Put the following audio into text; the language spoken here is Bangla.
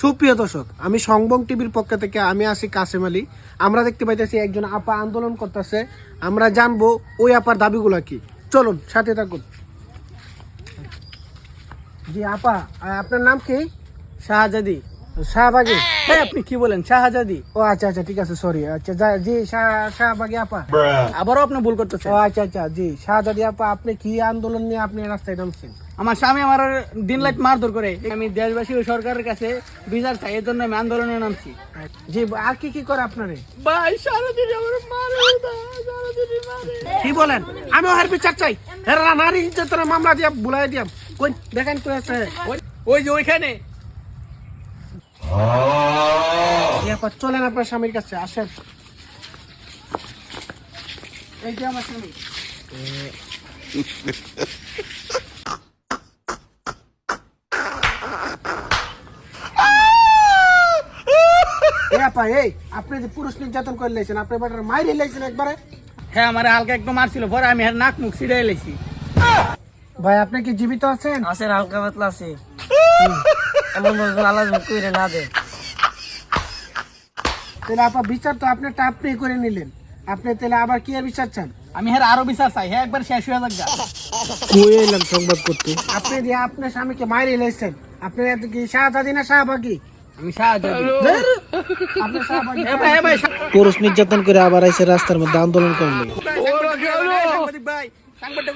সুপ্রিয় দর্শক, আমি সংবং টিভির পক্ষ থেকে আমি আছি কাসেম আলী। আমরা দেখতে পাইতেছি একজন আপা আন্দোলন করতেছে। আমরা জানবো ওই আপার দাবিগুলা কি। চলুন সাথে থাকুন। জি আপা, আপনার নাম কি? শাহজাদি। শাহবাগী? হ্যাঁ, আপনি কি বলেন? শাহজাদি। ও আচ্ছা আচ্ছা, ঠিক আছে, সরি। আচ্ছা জি, শাহবাগী আপা। আবারও আপনি ভুল করতেছেন। ও আচ্ছা আচ্ছা, জি শাহজাদি আপা, আপনি কি আন্দোলন নিয়ে আপনি রাস্তায় নামছেন? আমার স্বামী আমার দিন রাত মারধর করে। আমি দেশবাসী ও সরকারের কাছে বিচার চাই, এর জন্য আমি আন্দোলনে নামছি। জি, আর কি কি করে আপনারে? ভাই সারাদিন আমার মারে, সারাদিন মারে। কি বলেন? আমি ওর বিচার চাই। এরা নারী নির্যাতনের মামলা দিয়ে বুলাই দিয়াম। কই দেখেন কই আছে? ওই যে ওইখানে। এরপর চলেন আপনার স্বামীর কাছে, আসেন। এই যে আমার স্বামী। এই আপনি যে পুরুষ নির্যাতন করে লাইছেন, আপনি বেটার মাইরে লাইছেন একবারে। হ্যাঁ, আমার হালকা একটু মারছিল, পরে আমি নাক মুখ ছিড়াই লাইছি। ভাই আপনি কি জীবিত আছেন? আছেন, হালকা পাতলা আছে। এমন বলবেন আল্লাহ কইরে না দে। তাহলে আপা বিচার তো আপনি করে নিলেন, আপনি তাহলে আবার কি আর বিচার চান? আমি আরো বিচার চাই। হ্যাঁ, একবার শেষ হয়ে যাক। কই এলাম সংবাদ করতে। আপনি যে আপনার স্বামীকে মাইরে লাইছেন, আপনি কি শাহজাদি না শাহবাগী? আমি শাহজাদি। আপনি শাহবাগী। ভাই পুরুষ নির্যাতন করে আবার এসে রাস্তার মধ্যে আন্দোলন করলেন। ভাই সাংবাদিক ভাই, সাংবাদিক